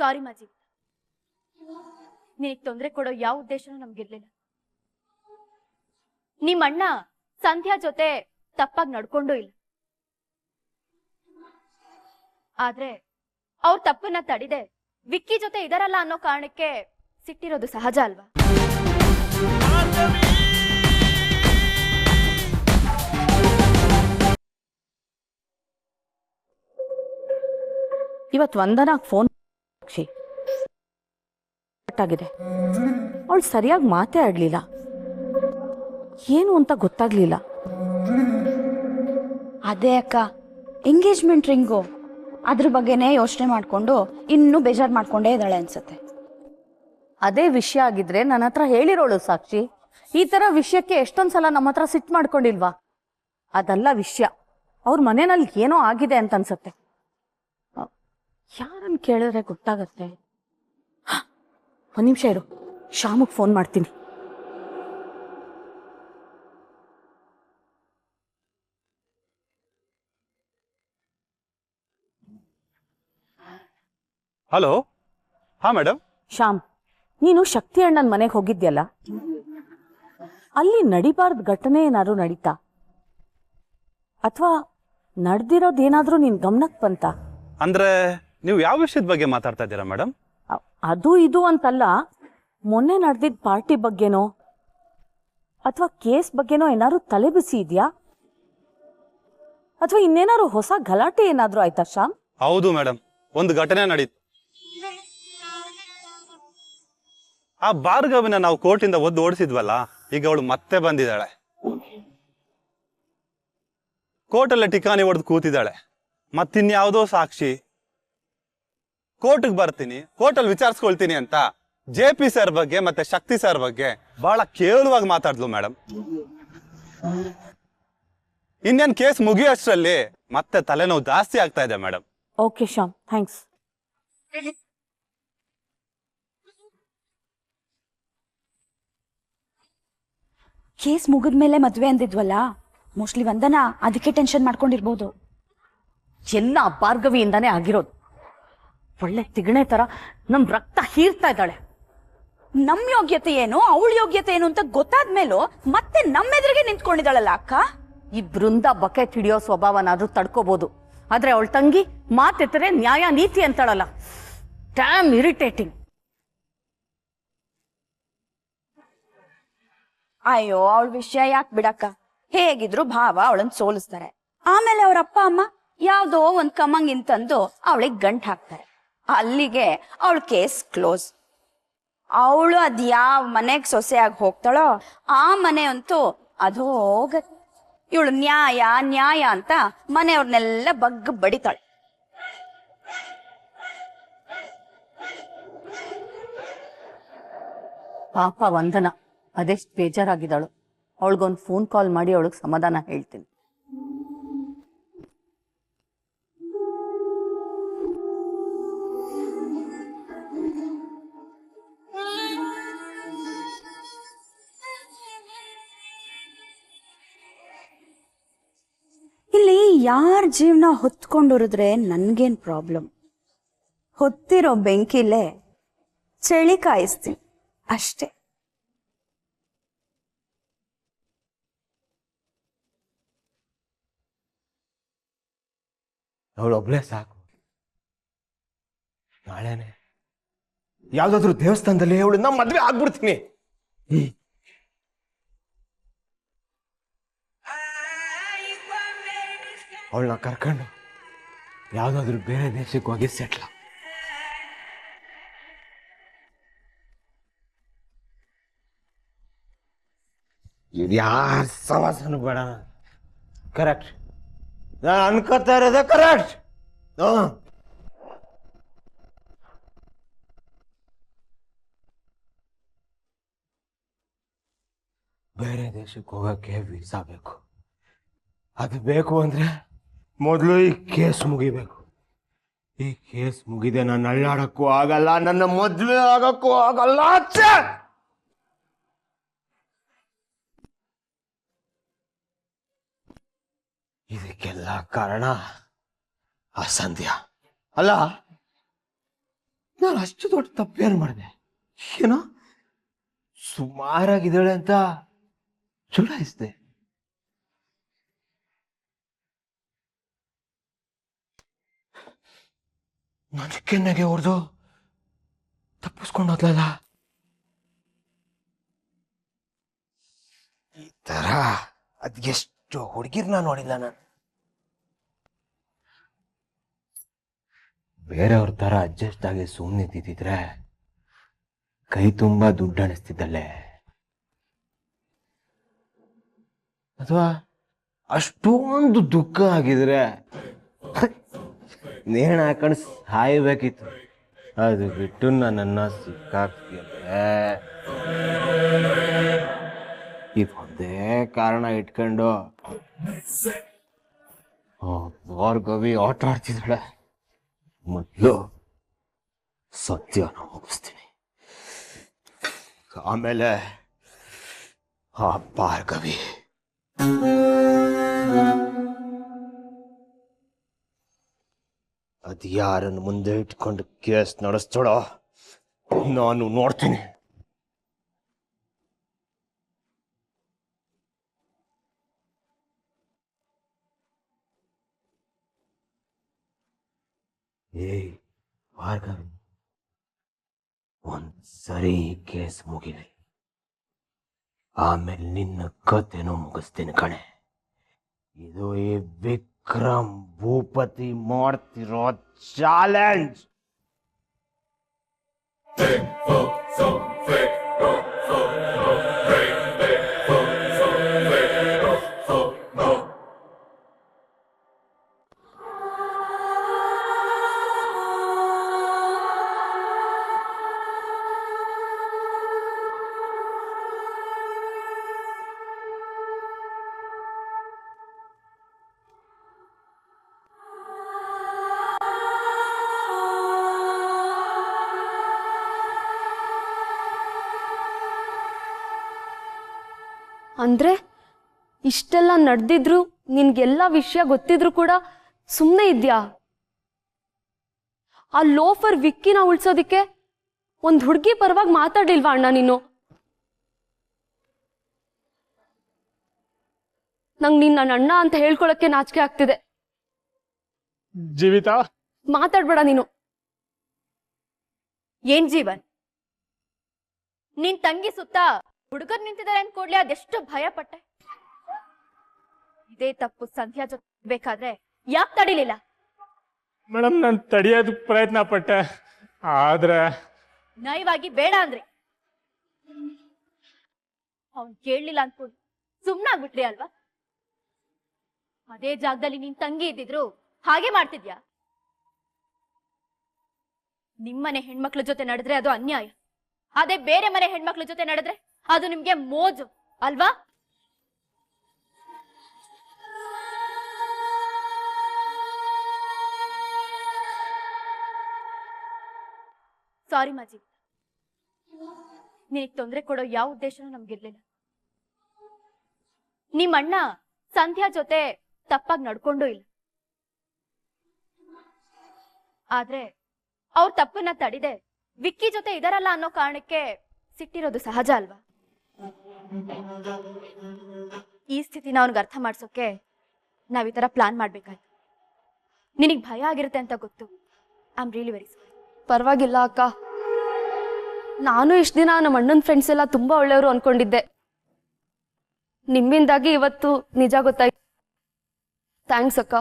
ಸಾರಿ ಮಾಜಿ, ನಿನಗೆ ತೊಂದರೆ ಕೊಡೋ ಯಾವ ಉದ್ದೇಶನೂ ನಮ್ಗಿರ್ಲಿಲ್ಲ. ನಿಮ್ಮ ಅಣ್ಣ ಸಂಧ್ಯಾ ಜೊತೆ ತಪ್ಪಾಗಿ ನಡ್ಕೊಂಡೂ ಇಲ್ಲ. ಆದ್ರೆ ಅವ್ರ ತಪ್ಪನ್ನ ತಡಿದೆ ವಿಕ್ಕಿ ಜೊತೆ ಇದರಲ್ಲ ಅನ್ನೋ ಕಾರಣಕ್ಕೆ ಸಿಟ್ಟಿರೋದು ಸಹಜ ಅಲ್ವಾ? ಇವತ್ತು ವಂದನಾ ಫೋನ್ ಆಗಿದೆ. ಅವಳು ಸರಿಯಾಗಿ ಮಾತೇ ಆಡ್ಲಿಲ್ಲ. ಏನು ಅಂತ ಗೊತ್ತಾಗ್ಲಿಲ್ಲ. ಅದೇ ಅಕ್ಕ, ಎಂಗೇಜ್ಮೆಂಟ್ ರಿಂಗು ಅದ್ರ ಬಗ್ಗೆನೇ ಯೋಚನೆ ಮಾಡ್ಕೊಂಡು ಇನ್ನೂ ಬೇಜಾರು ಮಾಡ್ಕೊಂಡೇ ಇದ್ದಾಳೆ ಅನ್ಸತ್ತೆ. ಅದೇ ವಿಷಯ ಆಗಿದ್ರೆ ನನ್ನ ಹತ್ರ ಹೇಳಿರೋಳು ಸಾಕ್ಷಿ. ಈ ತರ ವಿಷಯಕ್ಕೆ ಎಷ್ಟೊಂದ್ಸಲ ನಮ್ಮ ಹತ್ರ ಸಿಟ್ಟು ಮಾಡ್ಕೊಂಡಿಲ್ವಾ? ಅದಲ್ಲ ವಿಷಯ. ಅವ್ರ ಮನೆಯಲ್ಲಿ ಏನೋ ಆಗಿದೆ ಅಂತ ಅನ್ಸತ್ತೆ. ಯಾರನ್ನು ಕೇಳಿದ್ರೆ ಗೊತ್ತಾಗತ್ತೆ. ಒಂದ್ ನಿಮಿಷ ಇರು, ಶ್ಯಾಮಗ್ ಫೋನ್ ಮಾಡ್ತೀನಿ. ಹಲೋ. ಹಾ ಮೇಡಮ್. ಶ್ಯಾಮ್, ನೀನು ಶಕ್ತಿ ಅಣ್ಣನ ಮನೆಗೆ ಹೋಗಿದ್ಯಲ್ಲ, ಅಲ್ಲಿ ನಡಿಬಾರ್ದು ಘಟನೆ ಏನಾದ್ರು ನಡೀತಾ? ಅಥವಾ ನಡೆದಿರೋದೇನಾದ್ರೂ ನಿನ್ ಗಮನಕ್ಕೆ ಬಂತ? ಅಂದ್ರೆ ನೀವು ಯಾವ ವಿಷಯದ ಬಗ್ಗೆ ಮಾತಾಡ್ತಾ ಇದ್ದೀರಾ ಮೇಡಮ್? ಅದು ಇದು ಅಂತಲ್ಲ, ಮೊನ್ನೆ ನಡೆದಿದ್ದ ಪಾರ್ಟಿ ಬಗ್ಗೆನೋ ಅಥವಾ ಕೇಸ್ ಬಗ್ಗೆನೋ ಏನಾದ್ರು ತಲೆ ಬಿಸಿ ಇದೆಯಾ? ಅಥವಾ ಇನ್ನೇನಾದ್ರು ಹೊಸ ಗಲಾಟೆ ಏನಾದ್ರು ಆಯ್ತಾ ಶ್ಯಾಮ್? ಹೌದು ಮೇಡಮ್, ಒಂದು ಘಟನೆ ನಡೀತು. ಆ ಭಾರ್ಗವಿನ ನಾವು ಕೋರ್ಟಿಂದ ಒದ್ದು ಓಡಿಸಿದ್ವಲ್ಲ, ಈಗ ಅವಳು ಮತ್ತೆ ಬಂದಿದ್ದಾಳೆ. ಕೋರ್ಟಲ್ಲೇ ಟಿಕಾಣಿ ಹೊಡೆದು ಕೂತಿದ್ದಾಳೆ. ಮತ್ತಿನ್ಯಾವುದೋ ಸಾಕ್ಷಿ ಕೋರ್ಟ್ಗೆ ಬರ್ತೀನಿ, ಕೋರ್ಟಲ್ಲಿ ವಿಚಾರಿಸ್ಕೊಳ್ತೀನಿ ಅಂತ JP ಸರ್ ಬಗ್ಗೆ ಮತ್ತೆ ಶಕ್ತಿ ಸರ್ ಬಗ್ಗೆ ಬಹಳ ಕೇವಲವಾಗಿ ಮಾತಾಡ್ಲು ಮೇಡಮ್. ಇನ್ನೇನ್ ಕೇಸ್ ಮುಗಿಯೋಷ್ಟರಲ್ಲಿ ಮತ್ತೆ ತಲೆನೋವು ಜಾಸ್ತಿ ಆಗ್ತಾ ಇದೆ madam. Okay Shyam, thanks. Case ಮುಗಿದ್ಮೇಲೆ ಮದ್ವೆ ಅಂದಿದ್ವಲ್ಲ, ಮೋಸ್ಟ್ಲಿ ವಂದನಾ ಅದಕ್ಕೆ ಟೆನ್ಷನ್ ಮಾಡ್ಕೊಂಡಿರ್ಬೋದು. ಎಲ್ಲ ಭಾರ್ಗವಿಯಿಂದಾನೇ ಆಗಿರೋದು. ಒಳ್ಳೆ ತಿಗಣೆ ತರ ನಮ್ ರಕ್ತ ಹೀರ್ತಾ ಇದ್ದಾಳೆ. ನಮ್ ಯೋಗ್ಯತೆ ಏನು, ಅವಳ ಯೋಗ್ಯತೆ ಏನು ಅಂತ ಗೊತ್ತಾದ್ಮೇಲೂ ಮತ್ತೆ ನಮ್ಮೆದುರಿಗೆ ನಿಂತ್ಕೊಂಡಿದ್ದಾಳಲ್ಲ ಅಕ್ಕ. ಈ ಬೃಂದ ಬಕೆಟ್ ಹಿಡಿಯೋ ಸ್ವಭಾವನಾದ್ರೂ ತಡ್ಕೋಬಹುದು, ಆದ್ರೆ ಅವಳ ತಂಗಿ ಮಾತೆತ್ತರೆ ನ್ಯಾಯ ನೀತಿ ಅಂತಾಳಲ್ಲ, ಡ್ಯಾಮ್ ಇರಿಟೇಟಿಂಗ್. ಅಯ್ಯೋ, ಅವಳ ವಿಷಯ ಯಾಕೆ ಬಿಡಕ್ಕ. ಹೇಗಿದ್ರು ಭಾವ ಅವಳನ್ನ ಸೋಲಿಸ್ತಾರೆ. ಆಮೇಲೆ ಅವ್ರ ಅಪ್ಪ ಅಮ್ಮ ಯಾವ್ದೋ ಒಂದ್ ಕಮ್ಮಂಗಿಂತಂದು ಅವಳಿಗೆ ಗಂಟ್ ಹಾಕ್ತಾರೆ. ಅಲ್ಲಿಗೆ ಅವಳ ಕೇಸ್ ಕ್ಲೋಸ್. ಅವಳು ಅದ್ ಯಾವ ಮನೆಗ್ ಸೊಸೆಯಾಗಿ ಹೋಗ್ತಾಳೋ ಆ ಮನೆ ಅಂತೂ ಅದು ಹೋಗತ್ತೆ. ಇವಳು ನ್ಯಾಯ ನ್ಯಾಯ ಅಂತ ಮನೆಯವ್ರನ್ನೆಲ್ಲ ಬಗ್ಗ ಬಡಿತಾಳೆ. ಪಾಪ ವಂದನ ಅದೆಷ್ಟು ಬೇಜಾರಾಗಿದ್ದಾಳು. ಅವಳಿಗೊಂದು ಫೋನ್ ಕಾಲ್ ಮಾಡಿ ಅವಳಿಗೆ ಸಮಾಧಾನ ಹೇಳ್ತೀನಿ. ಇಲ್ಲಿ ಯಾರ ಜೀವನ ಹೊತ್ಕೊಂಡುರಿದ್ರೆ ನನ್ಗೇನ್ ಪ್ರಾಬ್ಲಮ್? ಹೊತ್ತಿರೋ ಬೆಂಕಿಲೇ ಚಳಿ ಕಾಯಿಸ್ತೀನಿ ಅಷ್ಟೇ. ಅವಳೊಬ್ಳೆ ಸಾಕು. ನಾಳೆನೆ ಯಾವ್ದಾದ್ರು ದೇವಸ್ಥಾನದಲ್ಲಿ ಅವಳನ್ನ ಮದ್ವೆ ಆಗ್ಬಿಡ್ತೀನಿ. ಅವಳನ್ನ ಕರ್ಕೊಂಡು ಯಾವ್ದಾದ್ರು ಬೇರೆ ದೇಶಕ್ಕೆ ಹೋಗಿ ಸೆಟ್ಲ. ಇದು ಯಾರ ಸವಾಸನು ಬೇಡ. ಕರೆಕ್ಟ್, ನಾನು ಅನ್ಕೋತಾ ಇರೋದೇ ಕರೆಕ್ಟ್. ಬೇರೆ ದೇಶಕ್ಕೆ ಹೋಗಕ್ಕೆ ವೀಸಾ ಬೇಕು. ಅದು ಬೇಕು ಅಂದ್ರೆ ಮೊದಲು ಈ ಕೇಸ್ ಮುಗಿಬೇಕು. ಈ ಕೇಸ್ ಮುಗಿದೆ ನಾನು ಅಳ್ಳಾಡಕ್ಕೂ ಆಗಲ್ಲ, ನನ್ನ ಮದ್ವೆ ಆಗಕ್ಕೂ ಆಗಲ್ಲ. ಇದಕ್ಕೆಲ್ಲ ಕಾರಣ ಆ ಸಂಧ್ಯಾ ಅಲ್ಲ. ನಾನು ಅಷ್ಟು ದೊಡ್ಡ ತಪ್ಪೇನು ಮಾಡಿದೆ? ಏನೋ ಸುಮಾರಾಗಿದ್ದಾಳೆ ಅಂತ ಚುಡಾಯಿಸಿದೆ. ನಾನು ಕೆನ್ನೆಗೆ ಹೊಡೆದು ತಪ್ಪಿಸ್ಕೊಂಡು ಹೋದ್ಲಲ್ಲ. ಈ ತರ ಅದೆಷ್ಟು ಹುಡುಗಿರ್ನ ನೋಡಿಲ್ಲ ನಾನು. ಬೇರೆಯವ್ರ ತರ ಅಡ್ಜಸ್ಟ್ ಆಗಿ ಸುಮ್ಮನೆ ನಿಂತಿದ್ರೆ ಕೈ ತುಂಬಾ ದುಡ್ಡು ಅನಿಸ್ತಿದ್ದಲ್ಲೇ, ಅಥವಾ ಅಷ್ಟೊಂದು ದುಃಖ ಆಗಿದ್ರೆ ನೇಣ ಹಾಕೊಂಡು ಸಾಯ್ಬೇಕಿತ್ತು. ಅದು ಬಿಟ್ಟು ನನ್ನನ್ನ ಸಿಕ್ಕಾಕ್ತಿಯಲ್ಲೇ. ಇದೊಂದೇ ಕಾರಣ ಇಟ್ಕೊಂಡು ಭಾರ್ಗವಿ ಆಟ ಆಡ್ತಿದ್ದಾಳೆ. ಮೊದಲು ಸತ್ಯನ ಮುಗಿಸ್ತೀನಿ, ಆಮೇಲೆ ಆ ಭಾರ್ಗವಿ. ಅದು ಯಾರನ್ನು ಮುಂದೆ ಇಟ್ಕೊಂಡು ಕೇಸ್ ನಡೆಸ್ತಾಳೋ ನಾನು ನೋಡ್ತೀನಿ. ಏಯ್ ಭಾರ್ಗವಿ, ಒಂದ್ಸರಿ ಕೇಸ್ ಮುಗಿಲಿ, ಆಮೇಲೆ ನಿನ್ನ ಕತೆನೂ ಮುಗಿಸ್ತೀನಿ ಕಣೆ. ಇದು ಈ ವಿಕ್ರಮ್ ಭೂಪತಿ ಮಾಡ್ತಿರೋ ಚಾಲೆಂಜ್. ಅಂದ್ರೆ ಇಷ್ಟೆಲ್ಲ ನಡೆದಿದ್ರು ನಿನ್ಗೆಲ್ಲ ವಿಷಯ ಗೊತ್ತಿದ್ರು ಕೂಡ ಸುಮ್ಮನೆ ಇದ್ಯಾ? ಆ ಲೋಫರ್ ವಿಕ್ಕಿನ ಉಳ್ಸೋದಿಕ್ಕೆ ಒಂದ್ ಹುಡುಗಿ ಪರವಾಗಿ ಮಾತಾಡಿಲ್ವಾ ಅಣ್ಣ ನೀನು? ನಂಗೆ ನೀನ್ ನನ್ನ ಅಣ್ಣ ಅಂತ ಹೇಳ್ಕೊಳಕ್ಕೆ ನಾಚಿಕೆ ಆಗ್ತಿದೆ. ಜೀವಿತ, ಮಾತಾಡ್ಬೇಡ ನೀನು. ಏನ್ ಜೀವನ್, ನಿನ್ ತಂಗಿ ಸುತ್ತ ಹುಡುಗರ್ ನಿಂತಿದ್ದಾರೆ ಅನ್ಕೊಡ್ಲಿ ಅದೆಷ್ಟು ಭಯ ಪಟ್ಟೆ. ಇದೇ ತಪ್ಪು ಸಂಧ್ಯಾ ಜೊತೆ ಬೇಕಾದ್ರೆ ಯಾಕೆ ತಡಿಲಿಲ್ಲ? ಮೇಡಮ್, ನಾನು ತಡಿಯೋದಕ್ಕೆ ಪ್ರಯತ್ನ ಪಟ್ಟೆ, ಆದ್ರೆ ನಯವಾಗಿ ಬೇಡ ಅಂದ್ರೆ ಅವನ್ ಕೇಳಲಿಲ್ಲ ಅನ್ಕೊಂಡು ಸುಮ್ನಾಗ್ಬಿಟ್ರಿ ಅಲ್ವಾ? ಅದೇ ಜಾಗದಲ್ಲಿ ನಿನ್ ತಂಗಿ ಇದ್ದಿದ್ರು ಹಾಗೆ ಮಾಡ್ತಿದ್ಯಾ? ನಿಮ್ಮನೆ ಹೆಣ್ಮಕ್ಳ ಜೊತೆ ನಡೆದ್ರೆ ಅದು ಅನ್ಯಾಯ, ಅದೇ ಬೇರೆ ಮನೆ ಹೆಣ್ಮಕ್ಳ ಜೊತೆ ನಡೆದ್ರೆ ಅದು ನಿಮ್ಗೆ ಮೋಜು ಅಲ್ವಾ? ಸಾರಿ ಮಾಜಿ, ನಿನಗ್ ತೊಂದರೆ ಕೊಡೋ ಯಾವ ಉದ್ದೇಶನೂ ನಮ್ಗಿರ್ಲಿಲ್ಲ. ನಿಮ್ಮಣ್ಣ ಸಂಧ್ಯಾ ಜೊತೆ ತಪ್ಪಾಗಿ ನಡ್ಕೊಂಡೂ ಇಲ್ಲ, ಆದ್ರೆ ಅವ್ರ ತಪ್ಪನ್ನ ತಡಿದೆ ವಿಕ್ಕಿ ಜೊತೆ ಇದಾರಲ್ಲ ಅನ್ನೋ ಕಾರಣಕ್ಕೆ ಸಿಟ್ಟಿರೋದು ಸಹಜ ಅಲ್ವಾ? ಈ ಸ್ಥಿತಿನ ಅವನಿಗೆ ಅರ್ಥ ಮಾಡ್ಸೋಕೆ ನಾವ್ ಈ ತರ ಪ್ಲಾನ್ ಮಾಡ್ಬೇಕಾಯ್ತು. ನಿನಗ್ ಭಯ ಆಗಿರುತ್ತೆ ಅಂತ ಗೊತ್ತು. I am really very sorry. ಪರವಾಗಿಲ್ಲ ಅಕ್ಕ, ನಾನು ಇಷ್ಟ ದಿನ ನಮ್ಮ ಅಣ್ಣನ ಫ್ರೆಂಡ್ಸ್ ಎಲ್ಲ ತುಂಬಾ ಒಳ್ಳೆಯವರು ಅನ್ಕೊಂಡಿದ್ದೆ. ನಿಮ್ಮಿಂದಾಗಿ ಇವತ್ತು ನಿಜ ಗೊತ್ತಾಯ್ತು. ಥ್ಯಾಂಕ್ಸ್ ಅಕ್ಕ.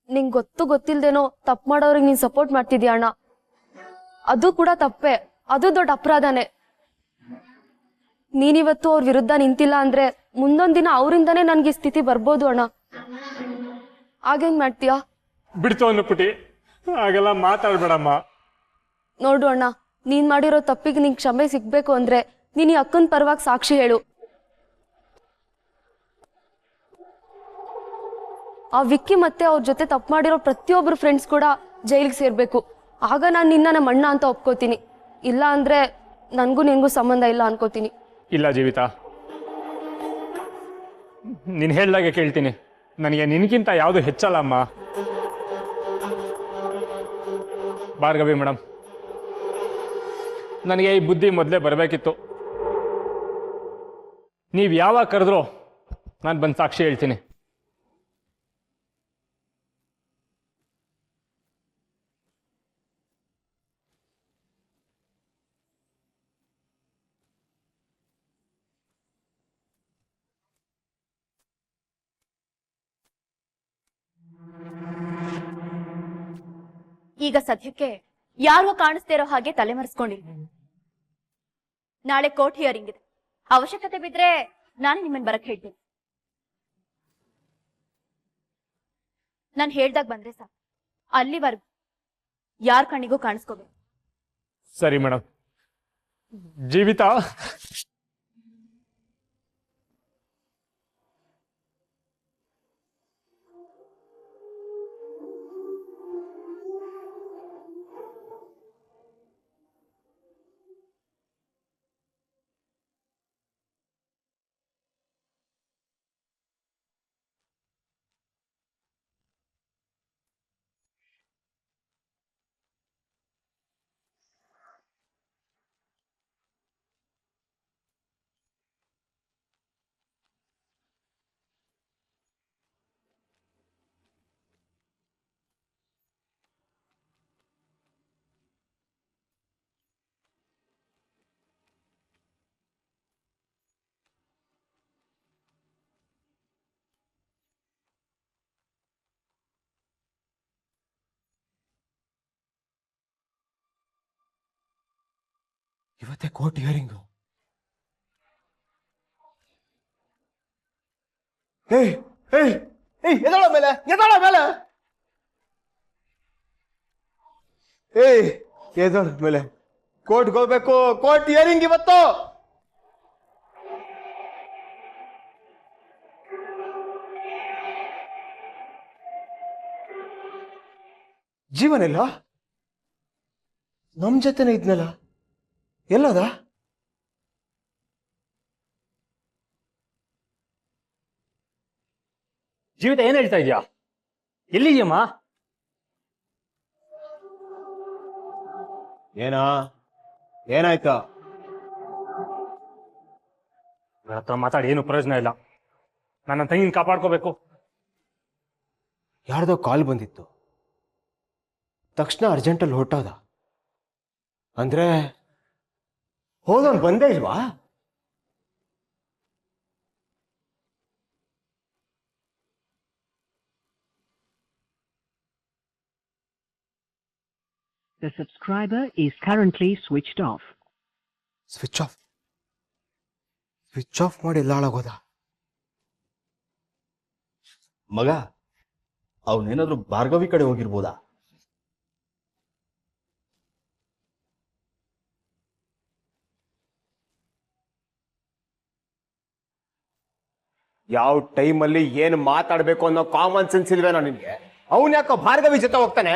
ನಿಂಗೆ ಗೊತ್ತಿಲ್ದೇನೋ ತಪ್ಪು ಮಾಡೋರಿಗೆ ನೀನ್ ಸಪೋರ್ಟ್ ಮಾಡ್ತಿದ್ಯಾ ಅಣ್ಣ. ಅದು ಕೂಡ ತಪ್ಪೆ, ಅದು ದೊಡ್ಡ ಅಪರಾಧನೇ. ನೀನಿವತ್ತು ಅವ್ರ ವಿರುದ್ಧ ನಿಂತಿಲ್ಲ ಅಂದ್ರೆ ಮುಂದೊಂದ್ ದಿನ ಅವರಿಂದಾನೇ ನನ್ಗೆ ಈ ಸ್ಥಿತಿ ಬರ್ಬೋದು ಅಣ್ಣ. ಆಗೇನ್ ಮಾಡ್ತೀಯಾ? ಬಿಡ್ತು ಅನ್ನು ಪುಟಿ, ಹಾಗೆಲ್ಲ ಮಾತಾಡ್ಬೇಡಮ್ಮ. ನೋಡು ಅಣ್ಣ, ನೀನ್ ಮಾಡಿರೋ ತಪ್ಪಿಗೆ ನಿಂಗೆ ಕ್ಷಮೆ ಸಿಗ್ಬೇಕು ಅಂದ್ರೆ ನೀನ್ ಈ ಅಕ್ಕನ ಪರವಾಗಿ ಸಾಕ್ಷಿ ಹೇಳು. ಆ ವಿಕ್ಕಿ ಮತ್ತೆ ಅವ್ರ ಜೊತೆ ತಪ್ಪು ಮಾಡಿರೋ ಪ್ರತಿಯೊಬ್ರು ಫ್ರೆಂಡ್ಸ್ ಕೂಡ ಜೈಲಿಗೆ ಸೇರ್ಬೇಕು. ಆಗ ನಾನು ನಿನ್ನ ನಮ್ಮ ಅಣ್ಣ ಅಂತ ಒಪ್ಕೋತೀನಿ. ಇಲ್ಲ ಅಂದ್ರೆ ನನ್ಗೂ ನಿನ್ಗೂ ಸಂಬಂಧ ಇಲ್ಲ ಅನ್ಕೋತೀನಿ. ಇಲ್ಲ ಜೀವಿತ, ನೀನು ಹೇಳ್ದಾಗೆ ಕೇಳ್ತೀನಿ. ನನಗೆ ನಿನ್ಗಿಂತ ಯಾವುದು ಹೆಚ್ಚಲ್ಲ ಅಮ್ಮ. ಭಾರ್ಗವಿ ಮೇಡಮ್, ನನಗೆ ಈ ಬುದ್ಧಿ ಮೊದಲೇ ಬರಬೇಕಿತ್ತು. ನೀವು ಯಾವಾಗ ಕರೆದ್ರೋ ನಾನು ಬಂದು ಸಾಕ್ಷಿ ಹೇಳ್ತೀನಿ. ಈಗ ಸದ್ಯಕ್ಕೆ ಯಾರಿಗೂ ಕಾಣಿಸ್ತಾ ಇರೋ ಹಾಗೆ ತಲೆಮರೆಸ್ಕೊಂಡಿರಿ. ನಾಳೆ ಕೋರ್ಟ್ ಹಿಯರಿಂಗ್ ಇದೆ. ಅವಶ್ಯಕತೆ ಬಿದ್ರೆ ನಾನೇ ನಿಮ್ಮನ್ನ ಬರಕ್ ಹೇಳ್ತೀನಿ. ನಾನು ಹೇಳ್ದಾಗ ಬಂದ್ರೆ ಸಾಕು. ಅಲ್ಲಿವರೆಗೂ ಯಾರ ಕಣ್ಣಿಗೂ ಕಾಣಿಸ್ಕೋಬೇಕು. ಸರಿ ಮೇಡಮ್. ಜೀವಿತ, ಇವತ್ತೇ ಕೋರ್ಟ್ ಹಿಯರಿಂಗು. ಏಯ್ ಏಯ್ ಏಯ್ ಎದಳ ಮೇಲೆ ಏಯ್ ಎದಳ ಮೇಲೆ ಕೋರ್ಟ್ಗೆ ಹೋಗ್ಬೇಕು. ಕೋರ್ಟ್ ಹಿಯರಿಂಗ್ ಇವತ್ತು. ಜೀವನ ಇಲ್ಲ, ನಮ್ ಜೊತೆನೆ ಇದ್ನಲ್ಲ, ಎಲ್ಲದ? ಜೀವಿತ ಏನ್ ಹೇಳ್ತಾ ಇದೀಯಾ? ಎಲ್ಲಿದ್ಯಮ್ಮ? ಏನಾಯ್ತಾ? ನನ್ನ ಹತ್ರ ಮಾತಾಡಿ ಏನು ಪ್ರಯೋಜನ ಇಲ್ಲ. ನನ್ನ ತಂಗಿನ ಕಾಪಾಡ್ಕೋಬೇಕು. ಯಾರ್ದೋ ಕಾಲ್ ಬಂದಿತ್ತು, ತಕ್ಷಣ ಅರ್ಜೆಂಟಲ್ಲಿ ಹೊರಟೋದ. ಅಂದ್ರೆ ಹೋದವನು ಬಂದೇ ಇಲ್ವಾ? The subscriber is currently switched off. Switch off ಮಾಡಿ ಎಲ್ಲ ಹಾಳಾಗೋದ. ಮಗ, ಅವನೇನಾದ್ರೂ ಭಾರ್ಗವಿ ಕಡೆ ಹೋಗಿರ್ಬೋದಾ? ಯಾವ ಟೈಮಲ್ಲಿ ಏನು ಮಾತಾಡ್ಬೇಕು ಅನ್ನೋ ಕಾಮನ್ ಸೆನ್ಸ್ ಇಲ್ವೇನೋ ನಿನ್ಗೆ? ಅವನ್ ಯಾಕೋ ಭಾರ್ಗವಿ ಜೊತೆ ಹೋಗ್ತಾನೆ?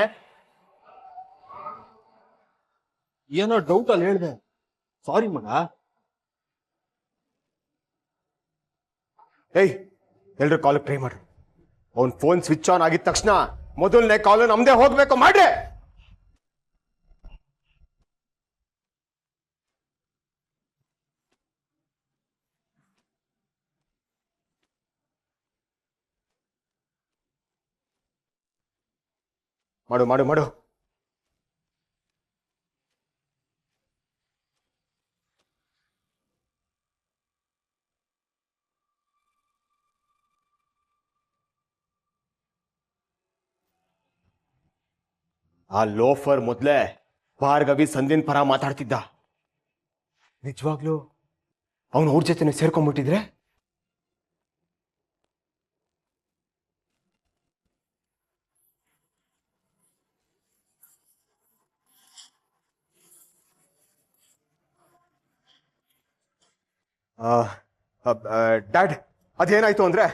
ಏನೋ ಡೌಟ್ ಅಲ್ಲಿ ಹೇಳ್ದೆ, ಸಾರಿ ಮಗ. ಏಯ್, ಎಲ್ರು ಕಾಲ್ ಟ್ರೈ ಮಾಡ್ರಿ. ಅವನ್ ಫೋನ್ ಸ್ವಿಚ್ ಆನ್ ಆಗಿದ ತಕ್ಷಣ ಮೊದಲನೇ ಕಾಲ್ ನಮ್ದೇ ಹೋಗ್ಬೇಕು, ಮಾಡ್ರಿ. ಮಾಡು. ಆ ಲೋಫರ್ ಮೊದ್ಲೇ ಭಾರ್ಗವಿ ಸಂಧಿನ್ ಪರ ಮಾತಾಡ್ತಿದ್ದ. ನಿಜವಾಗ್ಲೂ ಅವನು ಅವ್ರ ಜೊತೆನೆ ಸೇರ್ಕೊಂಡ್ಬಿಟ್ಟಿದ್ರೆ? ಡ್ಯಾಡ್, ಅದೇನಾಯ್ತು ಅಂದ್ರೆ